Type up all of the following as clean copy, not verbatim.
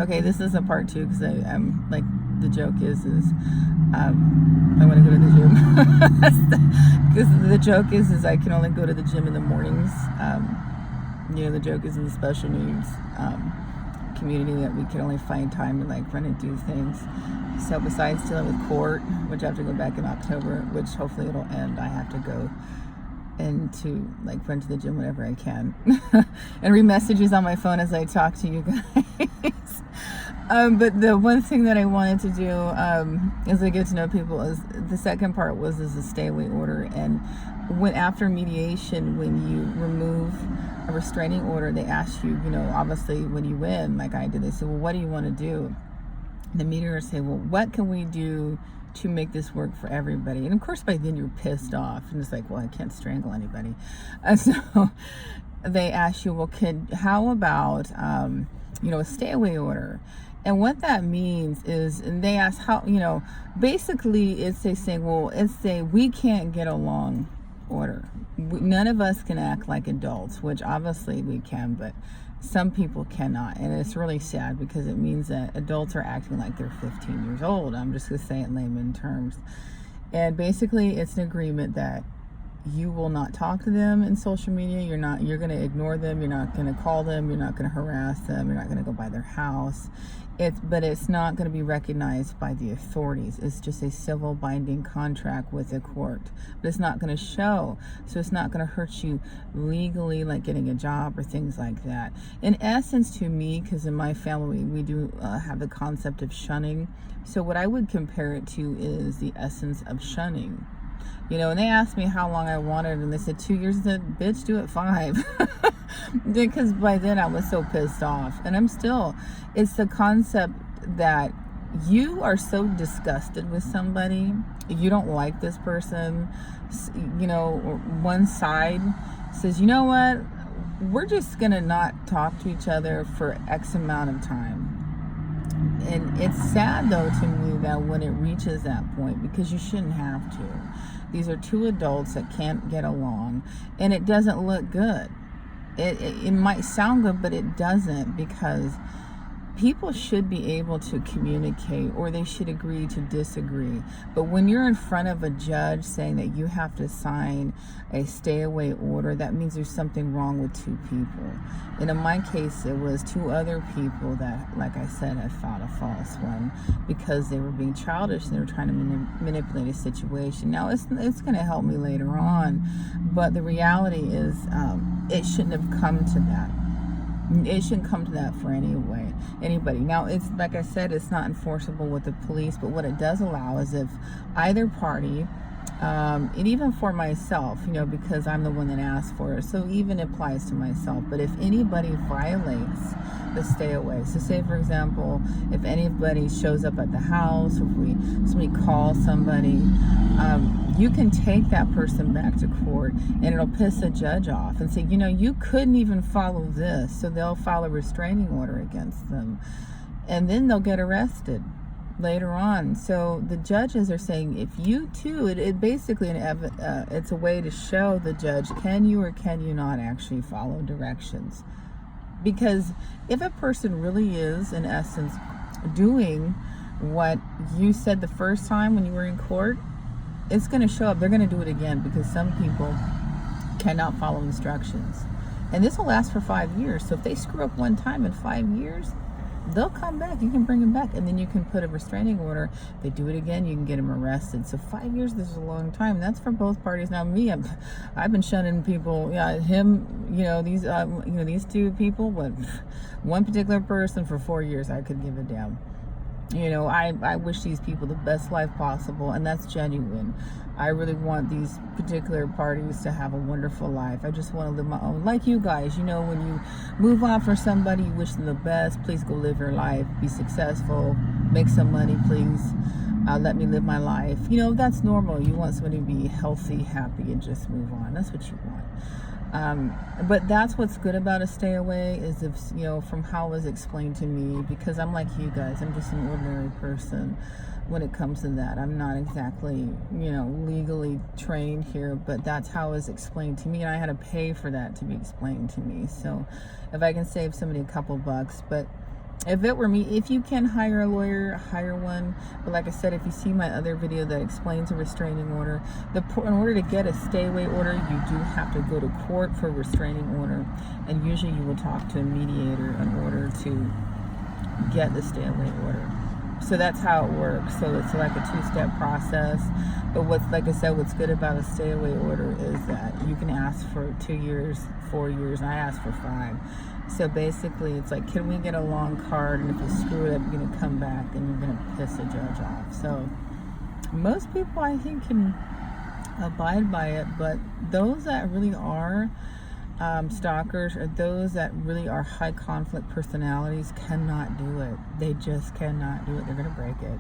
Okay, this is a part two because I'm like, the joke is I want to go to the gym because the joke is I can only go to the gym in the mornings. The joke is in the special needs community that we can only find time to like run and do things. So besides dealing with court, which I have to go back in October, which hopefully it'll end, I have to go and to like run to the gym whenever I can and read messages on my phone as I talk to you guys. But the one thing that I wanted to do as I get to know people is the second part is a stay away order. And when after mediation, when you remove a restraining order, they ask you, obviously when you win, like I did, they say, well, what do you want to do? The mediator say, well, what can we do to make this work for everybody? And of course by then you're pissed off and it's like, well, I can't strangle anybody. And so they ask you, well, how about a stay away order? And what that means is, and they ask how, basically it's they say, well, it's a we can't get along order. None of us can act like adults, which obviously we can, but some people cannot. And it's really sad because it means that adults are acting like they're 15 years old. I'm just going to say it in layman terms. And basically it's an agreement that you will not talk to them in social media. You're going to ignore them. You're not going to call them. You're not going to harass them. You're not going to go by their house. But it's not going to be recognized by the authorities. It's just a civil binding contract with the court. But it's not going to show. So it's not going to hurt you legally, like getting a job or things like that. In essence, to me, because in my family, we do have the concept of shunning. So what I would compare it to is the essence of shunning. And they asked me how long I wanted, and they said 2 years. I said, bitch, do it 5. Because by then I was so pissed off. And I'm still, it's the concept that you are so disgusted with somebody, you don't like this person, or one side says, you know what, we're just gonna not talk to each other for X amount of time. And it's sad though to me that when it reaches that point, because you shouldn't have to. These are two adults that can't get along, and it doesn't look good. It might sound good, but it doesn't, because people should be able to communicate, or they should agree to disagree. But when you're in front of a judge saying that you have to sign a stay away order, that means there's something wrong with two people. And in my case, it was two other people that, like I said, had filed a false one because they were being childish and they were trying to manipulate a situation. Now, it's going to help me later on, but the reality is it shouldn't have come to that. It shouldn't come to that for anybody. Now, it's like I said, it's not enforceable with the police, but what it does allow is if either party, and even for myself, because I'm the one that asked for it, so even applies to myself. But if anybody violates the stay away, so say for example, if anybody shows up at the house, or if somebody calls somebody, you can take that person back to court, and it'll piss a judge off and say, you couldn't even follow this, so they'll file a restraining order against them, and then they'll get arrested later on. So the judges are saying, if you too, it basically it's a way to show the judge, can you or can you not actually follow directions? Because if a person really is, in essence, doing what you said the first time when you were in court, it's going to show up. They're going to do it again, because some people cannot follow instructions. And this will last for 5 years. So if they screw up one time in 5 years, they'll come back. You can bring them back, and then you can put a restraining order. If they do it again, you can get them arrested. So 5 years, this is a long time. And that's for both parties. Now, me, I've been shunning people. Yeah, him. These two people. But one particular person for 4 years, I could give a damn. I wish these people the best life possible, and that's genuine. I really want these particular parties to have a wonderful life. I just want to live my own, like you guys. When you move on for somebody, you wish them the best. Please go live your life, be successful, make some money, please. Let me live my life. That's normal. You want somebody to be healthy, happy, and just move on. That's what you want. But that's what's good about a stay away, is if, from how it was explained to me, because I'm like you guys, I'm just an ordinary person when it comes to that. I'm not exactly, legally trained here, but that's how it was explained to me, and I had to pay for that to be explained to me. So if I can save somebody a couple bucks, but If it were me, if you can hire a lawyer, hire one. But like I said, if you see my other video that explains a restraining order, in order to get a stay away order, you do have to go to court for a restraining order, and usually you will talk to a mediator in order to get the stay away order. So that's how it works. So it's like a two-step process. But like I said, what's good about a stay away order is that you can ask for 2 years, 4 years, and I asked for 5. So basically, it's like, can we get a long card? And if you screw it up, you're going to come back and you're going to piss the judge off. So most people, I think, can abide by it. But those that really are stalkers, or those that really are high conflict personalities, cannot do it. They just cannot do it. They're going to break it.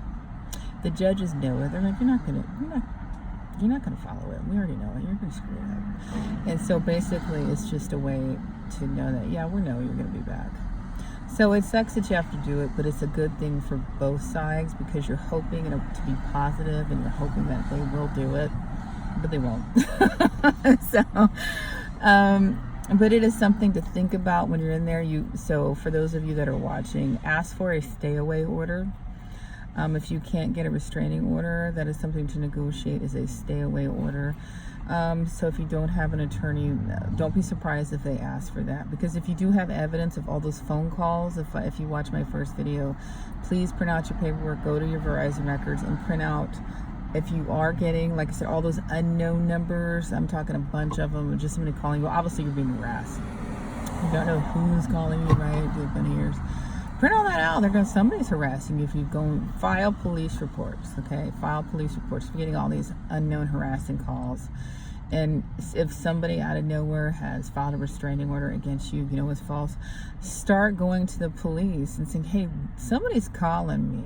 The judges know it. They're like, you're not going to follow it. We already know it. You're going to screw it up. And so basically, it's just a way to know that, yeah, we know you're going to be back. So it sucks that you have to do it, but it's a good thing for both sides, because you're hoping to be positive, and you're hoping that they will do it, but they won't. So, but it is something to think about when you're in there. So for those of you that are watching, ask for a stay away order. If you can't get a restraining order, that is something to negotiate, is a stay away order. So if you don't have an attorney, don't be surprised if they ask for that, because if you do have evidence of all those phone calls, if you watch my first video, please print out your paperwork, go to your Verizon records and print out, if you are getting, like I said, all those unknown numbers. I'm talking a bunch of them, just somebody calling you. Well, obviously you're being harassed. You don't know who's calling you, right? You've been here. Print all that out. Somebody's harassing you. If you go and file police reports, okay? File police reports. If you're getting all these unknown harassing calls. And if somebody out of nowhere has filed a restraining order against you, you know it's false, start going to the police and saying, hey, somebody's calling me.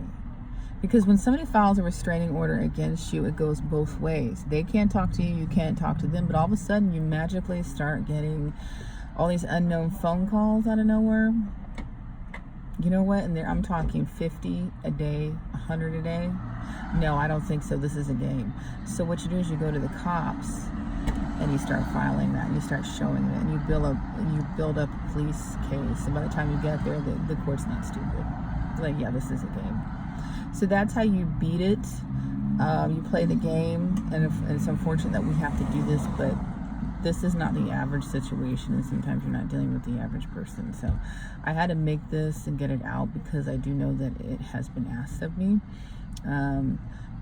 Because when somebody files a restraining order against you, it goes both ways. They can't talk to you, you can't talk to them, but all of a sudden you magically start getting all these unknown phone calls out of nowhere. You know what? And I'm talking 50 a day, 100 a day. No, I don't think so. This is a game. So what you do is you go to the cops and you start filing that, and you start showing it, and you build up a police case. And by the time you get there, the court's not stupid. It's like, yeah, this is a game. So that's how you beat it. You play the game, and it's unfortunate that we have to do this, but this is not the average situation, and sometimes you're not dealing with the average person. So I had to make this and get it out, because I do know that it has been asked of me,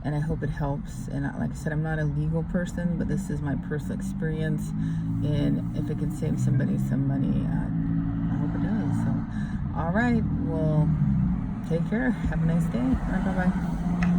and I hope it helps. And like I said, I'm not a legal person, but this is my personal experience, and if it can save somebody some money, I hope it does. So all right, well, take care, have a nice day. All right, bye-bye.